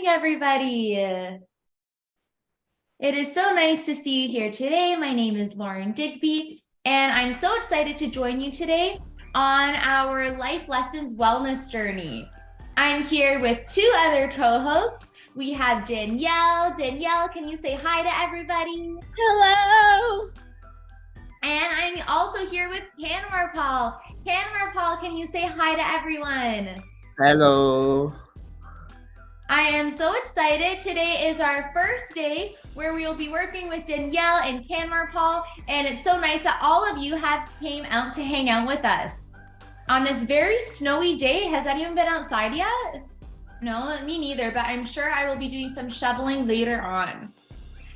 everybody. It is so nice to see you here today. My name is Lauren Digby, and I'm so excited to join you today on our Life Lessons Wellness Journey. I'm here with two other co-hosts. We have Danielle. Danielle, can you say hi to everybody? Hello. And I'm also here with Kanwarpal. Kanwarpal, can you say hi to everyone? Hello. I am so excited. Today is our first day where we will be working with Danielle and Kanwarpal, and it's so nice that all of you have came out to hang out with us. On this very snowy day, has anyone been outside yet? No, me neither, but I'm sure I will be doing some shoveling later on.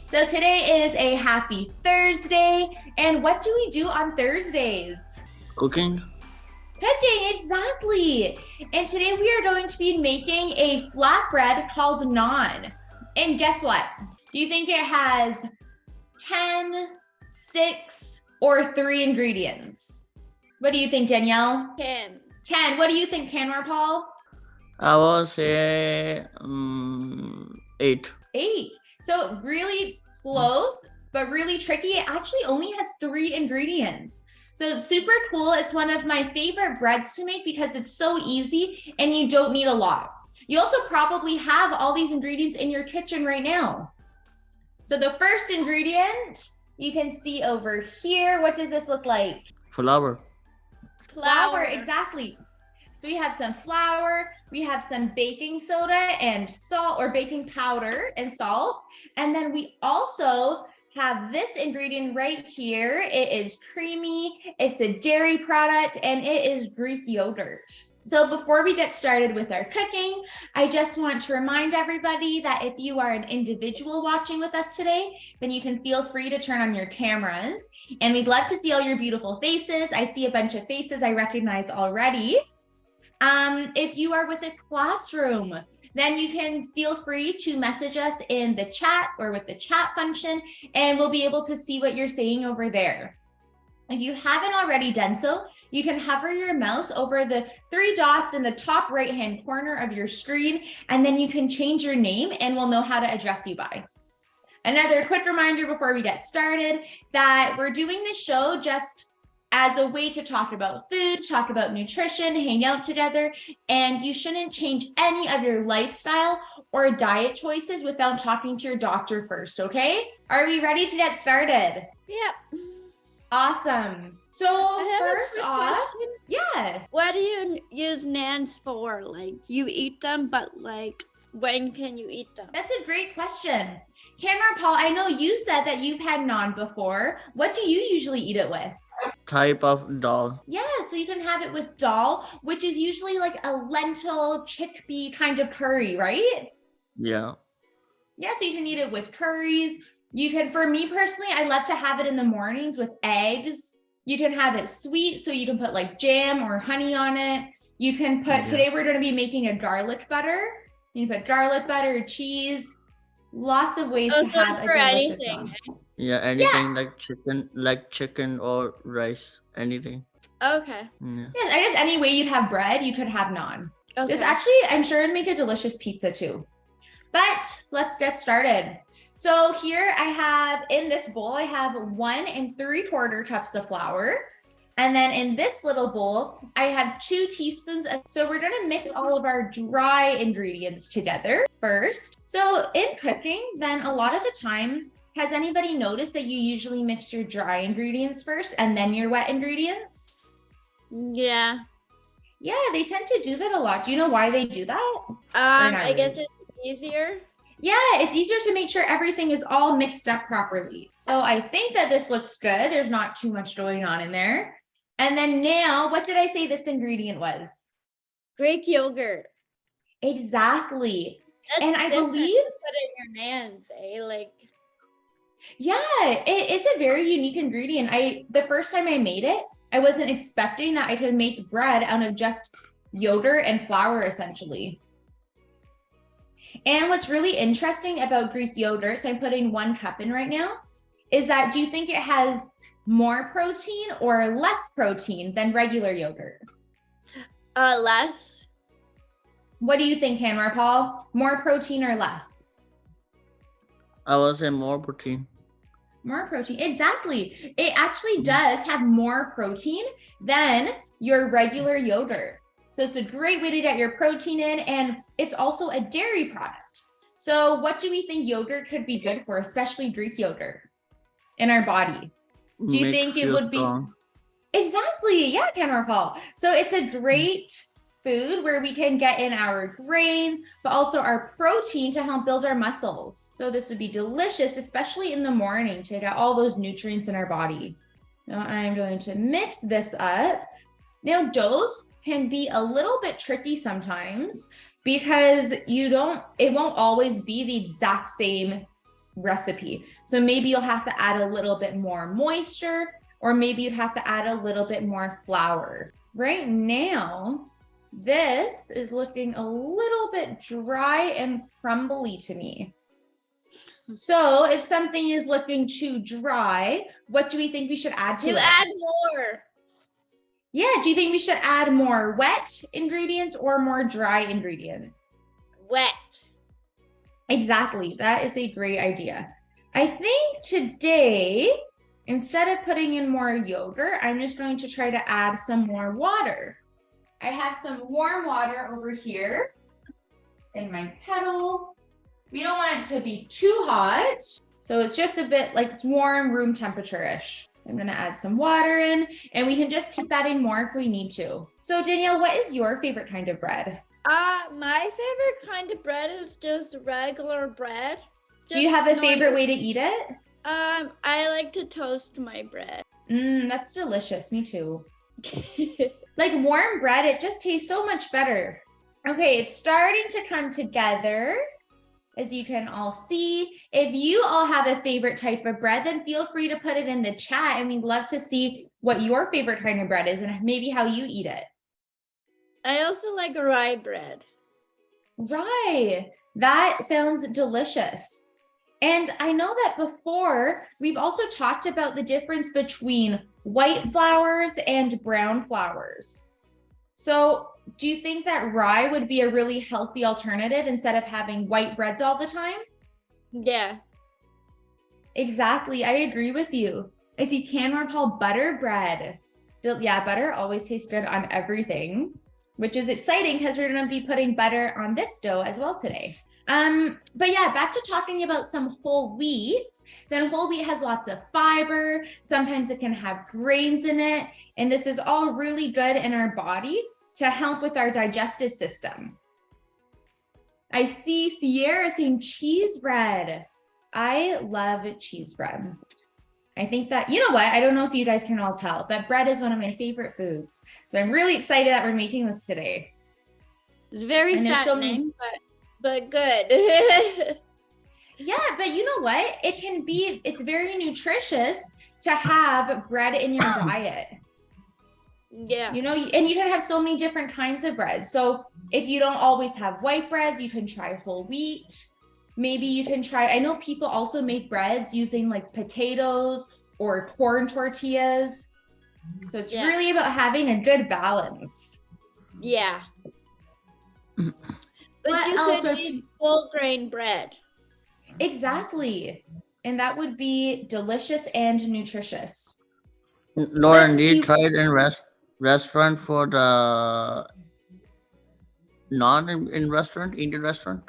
So today is a happy Thursday, and what do we do on Thursdays? Cooking? Cooking, exactly. And today we are going to be making a flatbread called Naan. And guess what? Do you think it has 10, 6, or 3 ingredients? What do you think, Danielle? 10. 10. What do you think, Kanwarpal? I will say 8. 8. So really close, but really tricky. It actually only has 3 ingredients. So it's super cool. It's one of my favorite breads to make because it's so easy and you don't need a lot. You also probably have all these ingredients in your kitchen right now. So the first ingredient you can see over here. What does this look like? Flour. Flour, exactly. So we have some flour, we have some baking soda and salt, or baking powder and salt. And then we also have this ingredient right here. It is creamy, it's a dairy product, and it is Greek yogurt. So before we get started with our cooking, I just want to remind everybody that if you are an individual watching with us today, then you can feel free to turn on your cameras. And we'd love to see all your beautiful faces. I see a bunch of faces I recognize already. If you are with a classroom, then you can feel free to message us in the chat or with the chat function, and we'll be able to see what you're saying over there. If you haven't already done so, you can hover your mouse over the 3 dots in the top right-hand corner of your screen, and then you can change your name and we'll know how to address you by. Another quick reminder before we get started that we're doing this show just as a way to talk about food, talk about nutrition, hang out together, and you shouldn't change any of your lifestyle or diet choices without talking to your doctor first, okay? Are we ready to get started? Yep. Awesome. So first off, yeah. What do you use naans for? Like, you eat them, but like, when can you eat them? That's a great question. Kanwarpal, I know you said that you've had naan before. What do you usually eat it with? Type of dal. Yeah, so you can have it with dal, which is usually like a lentil chickpea kind of curry, right? Yeah. Yeah, so you can eat it with curries. You can, for me personally, I love to have it in the mornings with eggs. You can have it sweet, so you can put like jam or honey on it. You can put, today we're going to be making a garlic butter. You can put garlic butter, cheese, lots of ways to have a delicious one. Yeah, anything like chicken or rice, anything. Okay. Yeah. Yes, I guess any way you'd have bread, you could have naan. Okay. This actually, I'm sure it'd make a delicious pizza too. But let's get started. So here I have, in this bowl, I have 1 3/4 cups of flour. And then in this little bowl, I have 2 teaspoons of, so we're gonna mix all of our dry ingredients together first. So in cooking, then a lot of the time, has anybody noticed that you usually mix your dry ingredients first and then your wet ingredients? Yeah. Yeah, they tend to do that a lot. Do you know why they do that? I guess it's easier. Yeah, it's easier to make sure everything is all mixed up properly. So I think that this looks good. There's not too much going on in there. And then now, what did I say this ingredient was? Greek yogurt. Exactly. That's and I believe put in your naans, like. Yeah, it is a very unique ingredient. The first time I made it, I wasn't expecting that I could make bread out of just yogurt and flour, essentially. And what's really interesting about Greek yogurt, so I'm putting 1 cup in right now, is that do you think it has more protein or less protein than regular yogurt? Less. What do you think, Kanwarpal? More protein or less? I would say more protein. More protein, exactly. It actually does have more protein than your regular yogurt. So it's a great way to get your protein in, and it's also a dairy product. So what do we think yogurt could be good for, especially Greek yogurt in our body? Do you Make think it feel would be? strong. Exactly. Yeah, Kanwarpal. So it's a great food where we can get in our grains, but also our protein to help build our muscles. So this would be delicious, especially in the morning, to get all those nutrients in our body. Now I'm going to mix this up. Now doughs can be a little bit tricky sometimes because it won't always be the exact same recipe. So maybe you'll have to add a little bit more moisture, or maybe you have to add a little bit more flour. Right now, this is looking a little bit dry and crumbly to me. So if something is looking too dry, what do we think we should add to it? Add more. Yeah, do you think we should add more wet ingredients or more dry ingredients? Wet. Exactly, that is a great idea. I think today, instead of putting in more yogurt, I'm just going to try to add some more water. I have some warm water over here in my kettle. We don't want it to be too hot, so it's just a bit like it's warm, room temperature-ish. I'm gonna add some water in, and we can just keep adding more if we need to. So Danielle, what is your favorite kind of bread? My favorite kind of bread is just regular bread. Do you have a favorite way to eat it? I like to toast my bread. That's delicious. Me too. Like warm bread, it just tastes so much better. Okay, it's starting to come together, as you can all see. If you all have a favorite type of bread, then feel free to put it in the chat, and we'd love to see what your favorite kind of bread is and maybe how you eat it. I also like rye bread. Rye, that sounds delicious. And I know that before, we've also talked about the difference between white flours and brown flours. So do you think that rye would be a really healthy alternative instead of having white breads all the time? Yeah. Exactly, I agree with you. I see Kanwarpal butter bread. Yeah, butter always tastes good on everything, which is exciting because we're gonna be putting butter on this dough as well today. But yeah, back to talking about some whole wheat. Then whole wheat has lots of fiber. Sometimes it can have grains in it. And this is all really good in our body to help with our digestive system. I see Sierra saying cheese bread. I love cheese bread. I think that, you know what, I don't know if you guys can all tell, but bread is one of my favorite foods. So I'm really excited that we're making this today. It's very fattening, but good. Yeah, but you know what? It's very nutritious to have bread in your diet. Yeah. You know, and you can have so many different kinds of bread. So if you don't always have white breads, you can try whole wheat. Maybe you can try, I know people also make breads using like potatoes or corn tortillas. So it's really about having a good balance. Yeah. But you could eat whole grain bread. Exactly. And that would be delicious and nutritious. Lauren, did you try it in restaurant for the naan in restaurant, Indian restaurant?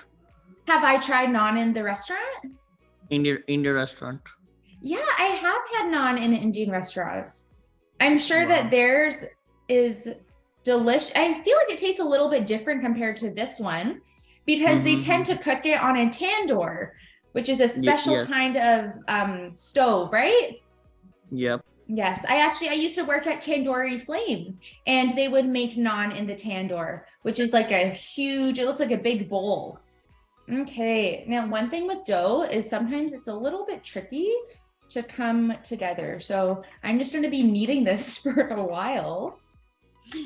Have I tried naan in the restaurant? Indian restaurant. Yeah, I have had naan in Indian restaurants. I'm sure that theirs is delicious. I feel like it tastes a little bit different compared to this one because they tend to cook it on a tandoor, which is a special kind of stove, right? Yep. Yes, I used to work at Tandoori Flame, and they would make naan in the tandoor, which is like a huge, it looks like a big bowl. Okay, now one thing with dough is sometimes it's a little bit tricky to come together. So I'm just going to be kneading this for a while.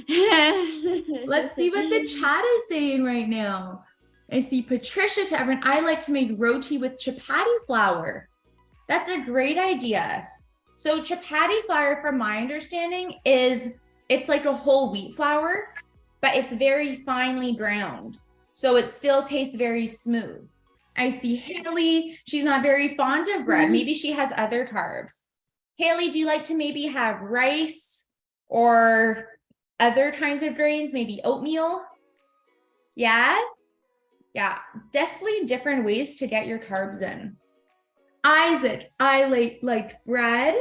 Let's see what the chat is saying right now. I see Patricia to everyone. I like to make roti with chapati flour. That's a great idea. So chapati flour, from my understanding, it's like a whole wheat flour, but it's very finely ground. so it still tastes very smooth. I see Haley, she's not very fond of bread. Maybe she has other carbs. Haley, do you like to maybe have rice or other kinds of grains, maybe oatmeal? Yeah? Yeah, definitely different ways to get your carbs in. Isaac, I like bread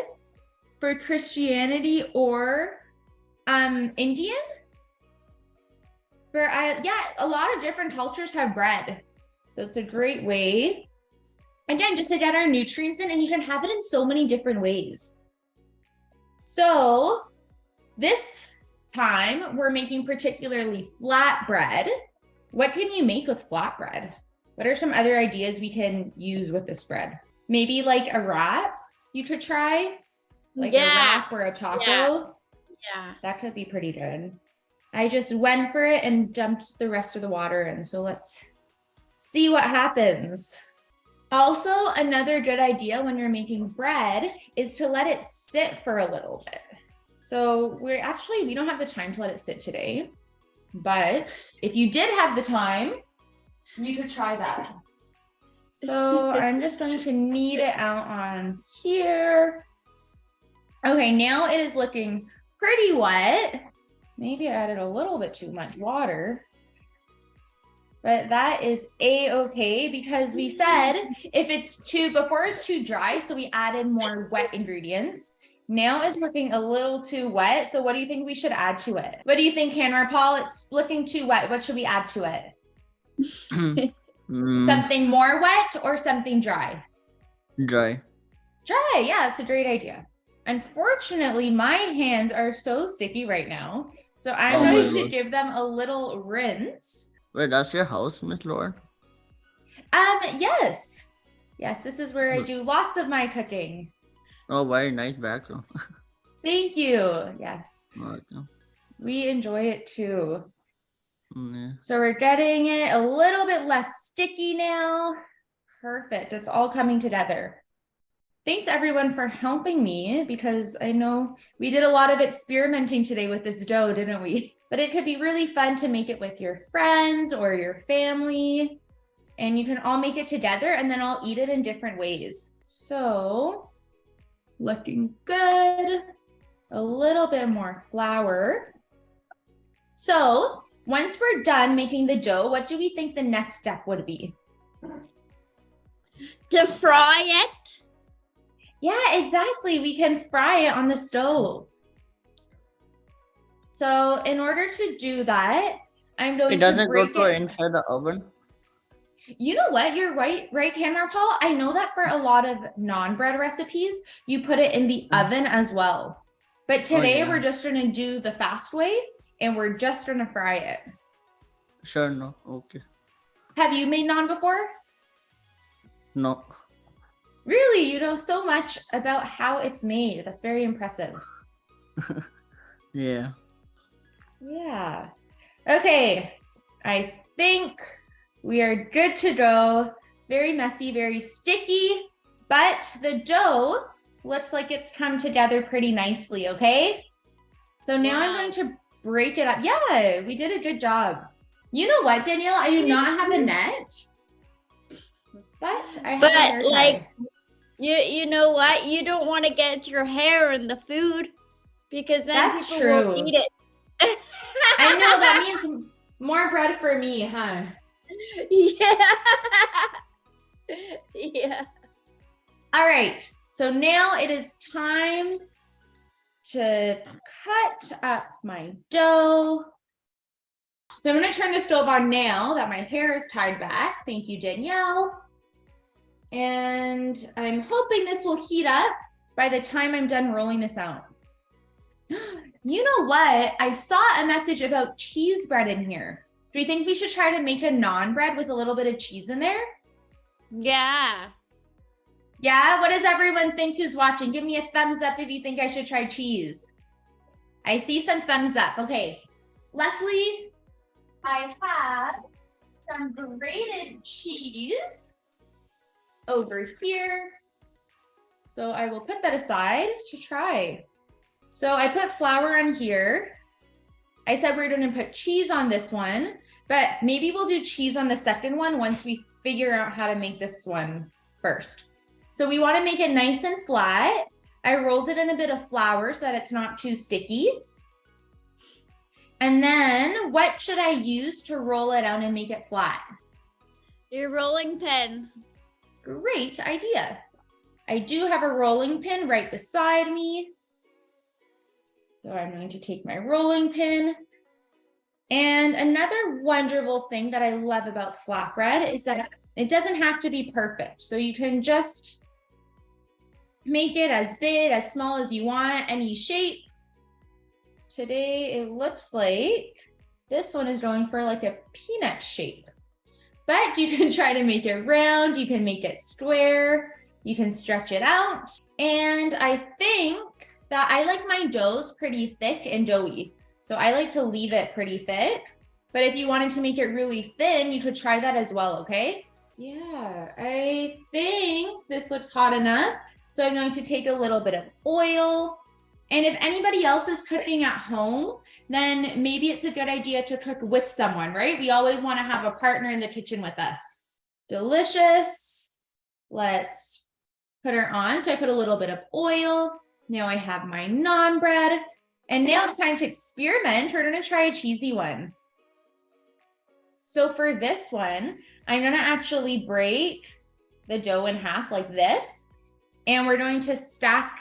for Christianity or Indian. A lot of different cultures have bread. So it's a great way, again, just to get our nutrients in, and you can have it in so many different ways. So this time we're making particularly flat bread. What can you make with flat bread? What are some other ideas we can use with this bread? Maybe like a wrap you could try, like a wrap or a taco. Yeah. That could be pretty good. I just went for it and dumped the rest of the water in. So let's see what happens. Also, another good idea when you're making bread is to let it sit for a little bit. So we don't have the time to let it sit today, but if you did have the time, you could try that. So I'm just going to knead it out on here. Okay, now it is looking pretty wet. Maybe I added a little bit too much water, but that is a-okay because we said before it's too dry, so we added more wet ingredients. Now it's looking a little too wet. So what do you think we should add to it? What do you think, Kanwarpal? It's looking too wet. What should we add to it? Something more wet or something dry? Dry. Dry, yeah, that's a great idea. Unfortunately, my hands are so sticky right now. So I'm going to give them a little rinse. Wait, that's your house, Miss Lauren? Yes. Yes, this is where I do lots of my cooking. Oh, very nice background. Thank you. Yes. Okay. We enjoy it too. Yeah. So we're getting it a little bit less sticky now. Perfect. It's all coming together. Thanks everyone for helping me, because I know we did a lot of experimenting today with this dough, didn't we? But it could be really fun to make it with your friends or your family, and you can all make it together and then I'll eat it in different ways. So looking good. A little bit more flour. So once we're done making the dough, what do we think the next step would be? To fry it? Yeah, exactly. We can fry it on the stove. So in order to do that, I'm going to break it. It doesn't go inside the oven? You know what? You're right, Kanwarpal. I know that for a lot of non-bread recipes, you put it in the oven as well. But today we're just going to do the fast way, and we're just going to fry it. Sure, no. Okay. Have you made naan before? No. Really? You know so much about how it's made. That's very impressive. Yeah. Yeah. Okay. I think we are good to go. Very messy, very sticky, but the dough looks like it's come together pretty nicely, okay? So now I'm going to break it up. Yeah, we did a good job. You know what, Danielle? I do not have a net, but I have a hair tie. You know what? You don't want to get your hair in the food because then people will eat it. I know, that means more bread for me, huh? Yeah. Yeah. All right. So now it is time to cut up my dough. So I'm going to turn the stove on now that my hair is tied back. Thank you, Danielle. And I'm hoping this will heat up by the time I'm done rolling this out. You know what? I saw a message about cheese bread in here. Do you think we should try to make a naan bread with a little bit of cheese in there? Yeah. Yeah? What does everyone think who's watching? Give me a thumbs up if you think I should try cheese. I see some thumbs up. Okay. Luckily, I have some grated cheese over here. So I will put that aside to try. So I put flour on here. I said we're going to put cheese on this one. But maybe we'll do cheese on the second one once we figure out how to make this one first. So we want to make it nice and flat. I rolled it in a bit of flour so that it's not too sticky. And then what should I use to roll it out and make it flat? Your rolling pin. Great idea. I do have a rolling pin right beside me. So I'm going to take my rolling pin. And another wonderful thing that I love about flatbread is that it doesn't have to be perfect. So you can just make it as big, as small as you want, any shape. Today it looks like this one is going for like a peanut shape. But you can try to make it round, you can make it square, you can stretch it out. And I think that I like my doughs pretty thick and doughy. So I like to leave it pretty thick. But if you wanted to make it really thin, you could try that as well, okay? Yeah, I think this looks hot enough. So I'm going to take a little bit of oil. And if anybody else is cooking at home, then maybe it's a good idea to cook with someone, right? We always want to have a partner in the kitchen with us. Delicious. Let's put her on. So I put a little bit of oil. Now I have my naan bread. And now it's time to experiment. We're going to try a cheesy one. So for this one, I'm going to actually break the dough in half like this. And we're going to stack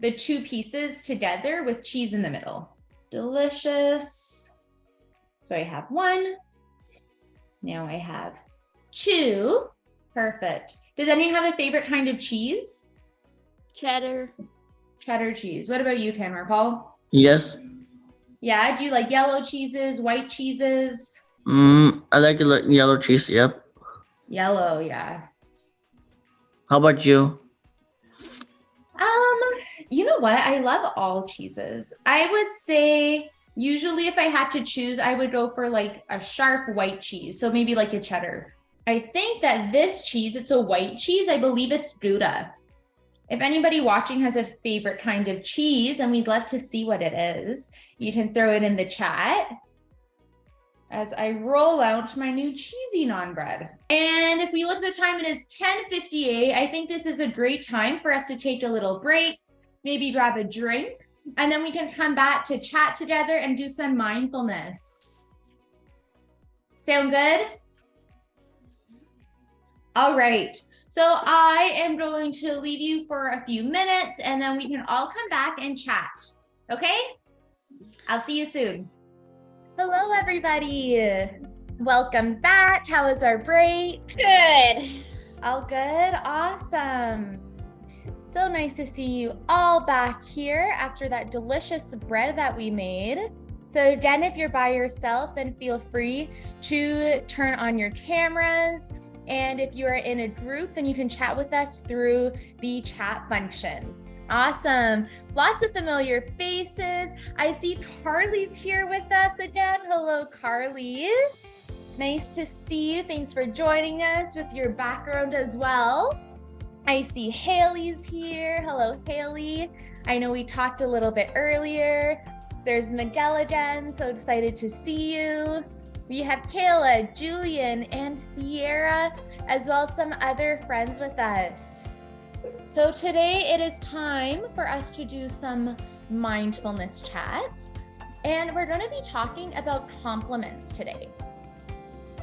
the two pieces together with cheese in the middle. Delicious. So I have one. Now I have two. Perfect. Does anyone have a favorite kind of cheese? Cheddar. Cheddar cheese. What about you, Kanwarpal? Yes. Yeah, do you like yellow cheeses, white cheeses? I like yellow cheese, yep. Yellow, yeah. How about you? You know what? I love all cheeses. I would say usually if I had to choose, I would go for like a sharp white cheese. So maybe like a cheddar. I think that this cheese, it's a white cheese. I believe it's Gouda. If anybody watching has a favorite kind of cheese, and we'd love to see what it is, you can throw it in the chat as I roll out my new cheesy naan bread. And if we look at the time, it is 10:58. I think this is a great time for us to take a little break, maybe grab a drink, and then we can come back to chat together and do some mindfulness. Sound good? All right. So I am going to leave you for a few minutes and then we can all come back and chat. Okay? I'll see you soon. Hello, everybody. Welcome back. How was our break? Good. All good? Awesome. So nice to see you all back here after that delicious bread that we made. So again, if you're by yourself, then feel free to turn on your cameras. And if you are in a group, then you can chat with us through the chat function. Awesome. Lots of familiar faces. I see Carly's here with us again. Hello, Carly. Nice to see you. Thanks for joining us with your background as well. I see Haley's here. Hello, Haley. I know we talked a little bit earlier. There's Miguel again. So excited to see you. We have Kayla, Julian, and Sierra, as well as some other friends with us. So today it is time for us to do some mindfulness chats, and we're going to be talking about compliments today.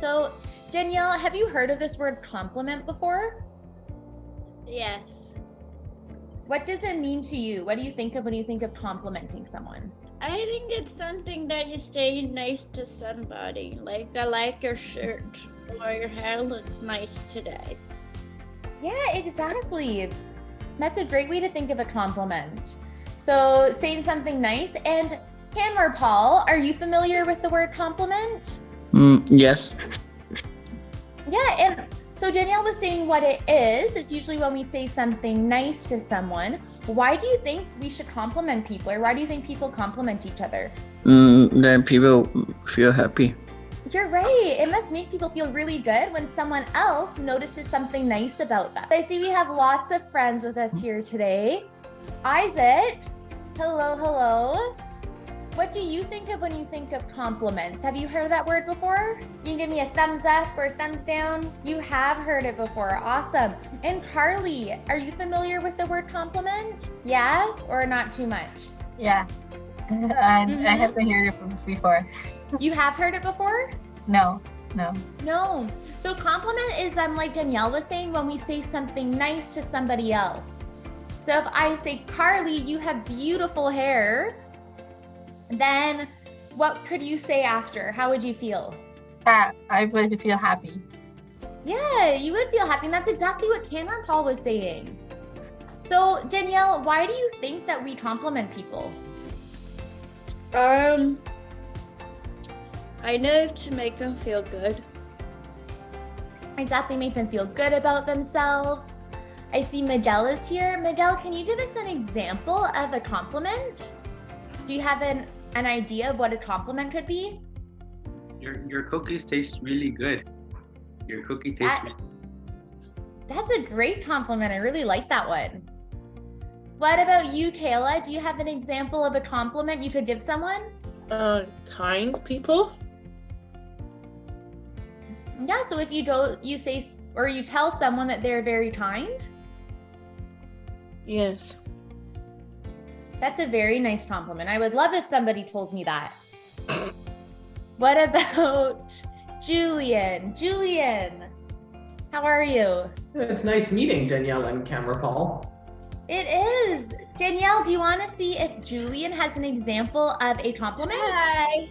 So Danielle, have you heard of this word compliment before? Yes. What does it mean to you? What do you think of when you think of complimenting someone? I think it's something that you say nice to somebody. Like, I like your shirt, or your hair looks nice today. Yeah, exactly. That's a great way to think of a compliment. So saying something nice. And Kanwarpal, are you familiar with the word compliment? Yes. Yeah, and so Danielle was saying what it is. It's usually when we say something nice to someone. Why do you think we should compliment people, or why do you think people compliment each other? Then people feel happy. You're right. It must make people feel really good when someone else notices something nice about them. I see we have lots of friends with us here today. Isaac, hello, hello. what do you think of when you think of compliments? Have you heard that word before? You can give me a thumbs up or a thumbs down. You have heard it before. Awesome. And Carly, are you familiar with the word compliment? Yeah, or not too much? Yeah. I have to hear it before. You have heard it before? No. No. So compliment is, like Danielle was saying, when we say something nice to somebody else. So if I say, Carly, you have beautiful hair, then what could you say after? How would you feel? I would feel happy. Yeah, you would feel happy. And that's exactly what Kanwarpal was saying. So Danielle, why do you think that we compliment people? I know to make them feel good. Exactly, make them feel good about themselves. I see Miguel is here. Miguel, can you give us an example of a compliment? Do you have an idea of what a compliment could be? Your cookies taste really good. Your cookie tastes really That's a great compliment. I really like that one. What about you, Kayla? Do you have an example of a compliment you could give someone? Kind people. Yeah, so if you say or you tell someone that they're very kind, Yes. that's a very nice compliment. I would love if somebody told me that. What about Julian? Julian, how are you? It's nice meeting Danielle and Kanwarpal. It is. Danielle, do you want to see if Julian has an example of a compliment? Hi.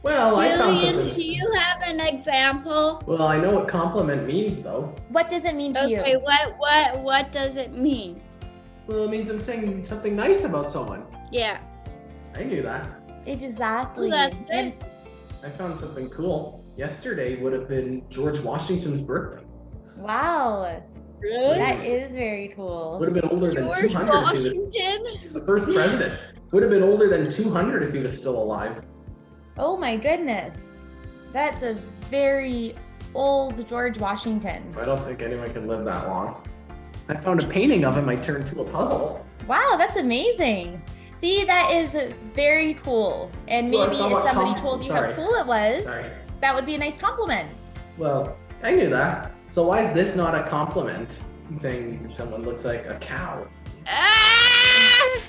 Well, I found Julian, something. do you have an example? Well, I know what compliment means, though. What does it mean to Okay, you? what does it mean? Well, it means I'm saying something nice about someone. Yeah. I knew that. Exactly. Well, that's And it. I found something cool. Yesterday would have been George Washington's birthday. wow, Really? that is very cool. Would have been older than George 200 if he Washington? was the first president. Would have been older than 200 if he was still alive. Oh my goodness. That's a very old George Washington. I don't think anyone can live that long. I found a painting of him I turned to a puzzle. Wow, that's amazing. See, that is very cool. And Well, maybe it's not if what somebody told you how sorry. cool it was, Sorry. that would be a nice compliment. Well, I knew that. So why is this not a compliment? Saying someone looks like a cow. Ah!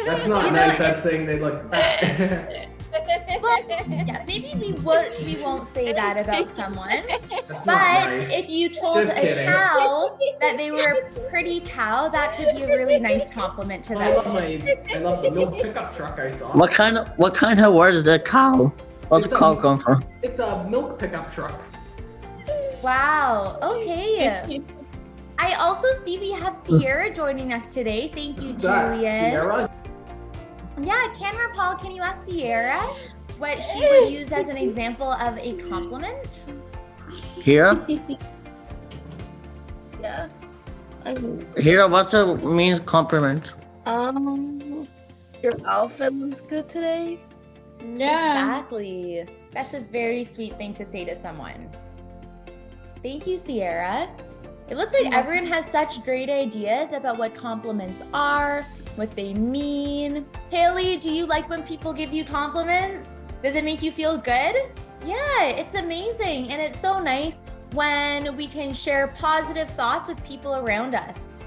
That's not You know, nice. That's saying they look fat. Well, yeah, maybe we won't say that about someone. That's not But nice. if you told Just a kidding. cow that they were a pretty cow, that could be a really nice compliment to I them. love the milk pickup truck I saw. What kind of word is the cow? What's It's cow come from? It's a milk pickup truck. Wow, okay. I also see we have Sierra joining us today. Thank you, Who's that? Julian. Sierra? Yeah, Kanwarpal, can you ask Sierra what she would use as an example of a compliment? Here? Yeah. Here, what's the means compliment? Your outfit looks good today. Yeah. Exactly. That's a very sweet thing to say to someone. Thank you, Sierra. It looks like everyone has such great ideas about what compliments are, what they mean. Haley, do you like when people give you compliments? Does it make you feel good? Yeah, it's amazing. And it's so nice when we can share positive thoughts with people around us.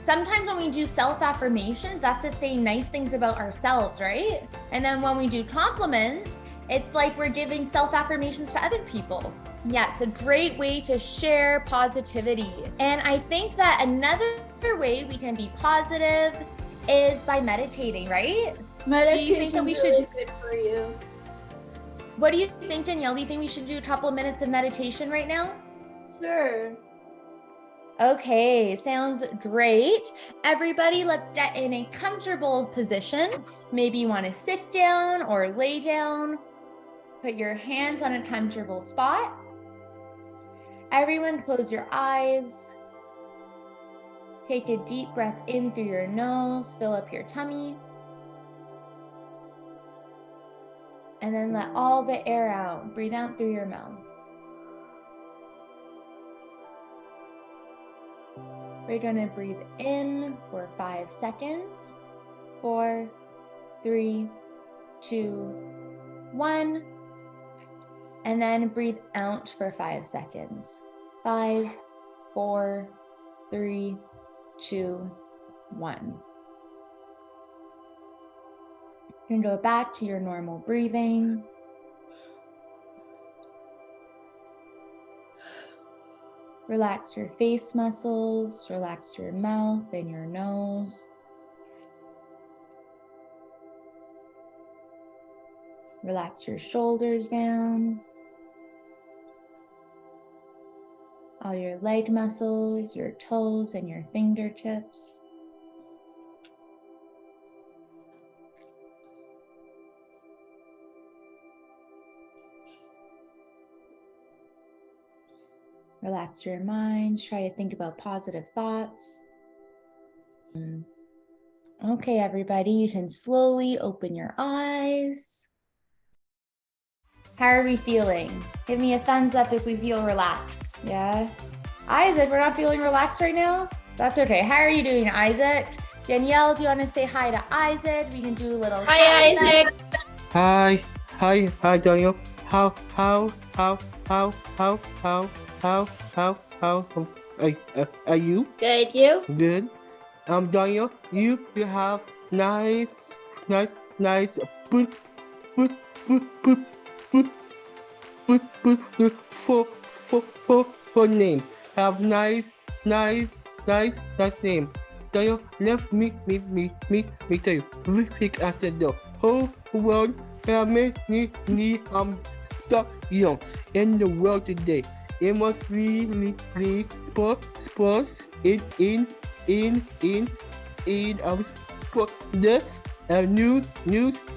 Sometimes when we do self-affirmations, that's to say nice things about ourselves, right? And then when we do compliments, it's like we're giving self-affirmations to other people. Yeah, it's a great way to share positivity. And I think that another way we can be positive is by meditating, right? Meditation's Do you think that we should- really good for you. What do you think, Danielle? Do you think we should do a couple of minutes of meditation right now? Sure. Okay, sounds great. Everybody, let's get in a comfortable position. Maybe you want to sit down or lay down. Put your hands on a comfortable spot. Everyone, close your eyes. Take a deep breath in through your nose, fill up your tummy. And then let all the air out. Breathe out through your mouth. We're gonna breathe in for 5 seconds. 4, 3, 2, 1. And then breathe out for 5 seconds. 5, 4, 3, 2, 1. You can go back to your normal breathing. Relax your face muscles, relax your mouth and your nose. Relax your shoulders down. All your leg muscles, your toes and your fingertips. Relax your mind. Try to think about positive thoughts. Okay, everybody, you can slowly open your eyes. How are we feeling? Give me a thumbs up if we feel relaxed. Yeah? Isaac, we're not feeling relaxed right now? That's okay. How are you doing, Isaac? Danielle, do you want to say hi to Isaac? We can do a little Hi, Isaac. test. Hi, Daniel. How are you? Good, you? Good. Daniel, you have nice, for name. Have nice name. Daniel, let me tell you. We pick after the whole world. How many stuff in the world today? It must really sports in our sport. This news.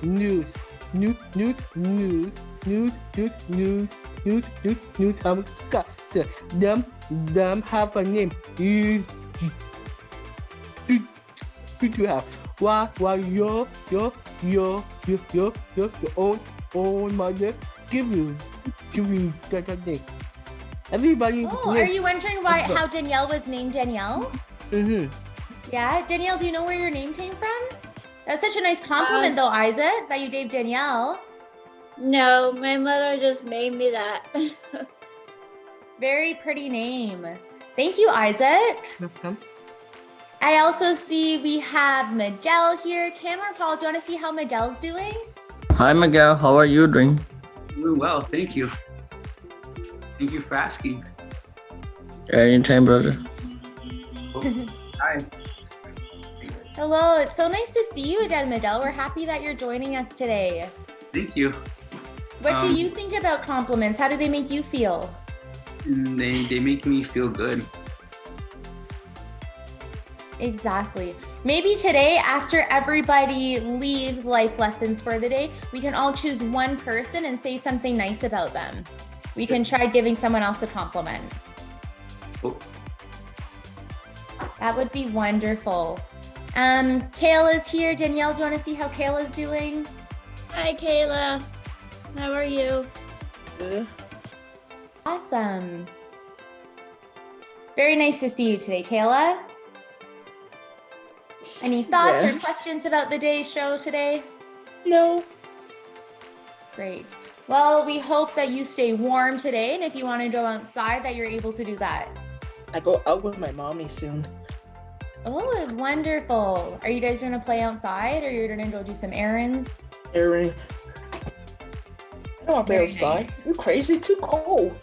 Them have a name. You have why your own mother give you that name. Everybody. Oh, are you wondering how Danielle was named Danielle? Mm-hmm. Yeah, Danielle, do you know where your name came from? That's such a nice compliment though, Isaac, that you gave Danielle. No, my mother just named me that. Very pretty name. Thank you, Isaac. Welcome. I also see we have Miguel here. Kanwarpal, do you want to see how Miguel's doing? Hi, Miguel. How are you doing? Doing well, thank you. Thank you for asking. Anytime, brother. Oh, hi. Hello, it's so nice to see you again, Miguel. We're happy that you're joining us today. Thank you. What do you think about compliments? How do they make you feel? They make me feel good. Exactly. Maybe today, after everybody leaves life lessons for the day, we can all choose one person and say something nice about them. We can try giving someone else a compliment. Oh, That would be wonderful. Kayla's here. Danielle, do you want to see how Kayla's doing? Hi, Kayla. How are you? Good. Awesome. Very nice to see you today, Kayla. Any thoughts or Yes. questions about the day's show today? No. Great. Well, we hope that you stay warm today, and if you want to go outside, that you're able to do that. I go out with my mommy soon. Oh, wonderful. Are you guys going to play outside, or you're going to go do some errands? Erin. I don't want to play Very outside. nice. You're crazy. Too cold.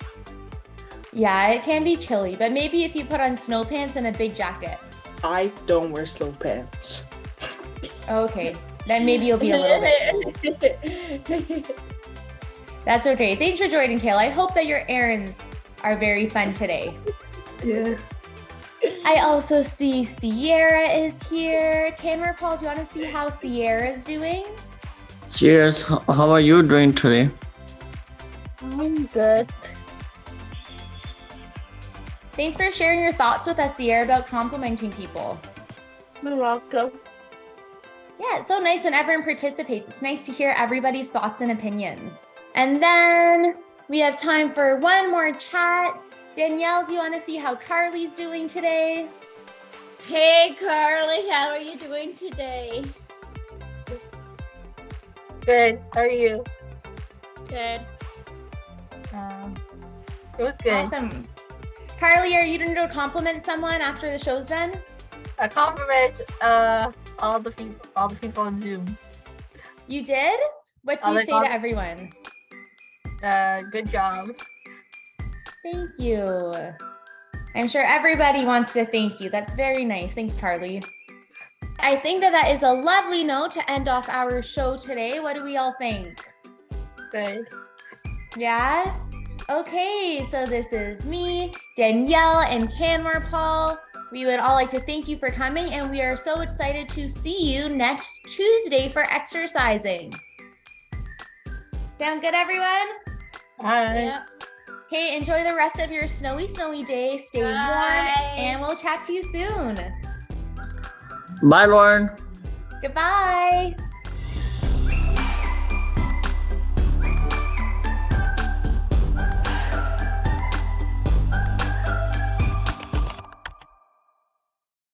Yeah, it can be chilly, but maybe if you put on snow pants and a big jacket. I don't wear slow pants. Okay, then maybe you'll be a little bit cold. That's okay. Thanks for joining, Kayla. I hope that your errands are very fun today. Yeah. I also see Sierra is here. Kanwarpal, do you want to see how Sierra's doing? Cheers. How are you doing today? I'm good. Thanks for sharing your thoughts with us, Sierra, about complimenting people. You're welcome. Yeah, it's so nice when everyone participates. It's nice to hear everybody's thoughts and opinions. And then we have time for one more chat. Danielle, do you want to see how Carly's doing today? Hey, Carly, how are you doing today? Good. How are you? Good. It was good. Awesome. Carly, are you going to compliment someone after the show's done? A compliment. All the people on Zoom. You did? What do you say to everyone? Good job. Thank you. I'm sure everybody wants to thank you. That's very nice. Thanks, Carly. I think that is a lovely note to end off our show today. What do we all think? Good. Yeah? Okay, so this is me, Danielle, and Kanwarpal. We would all like to thank you for coming, and we are so excited to see you next Tuesday for exercising. Sound good, everyone? Bye. Yeah. Okay, enjoy the rest of your snowy day. Stay warm, and we'll chat to you soon. Bye, Lauren. Goodbye.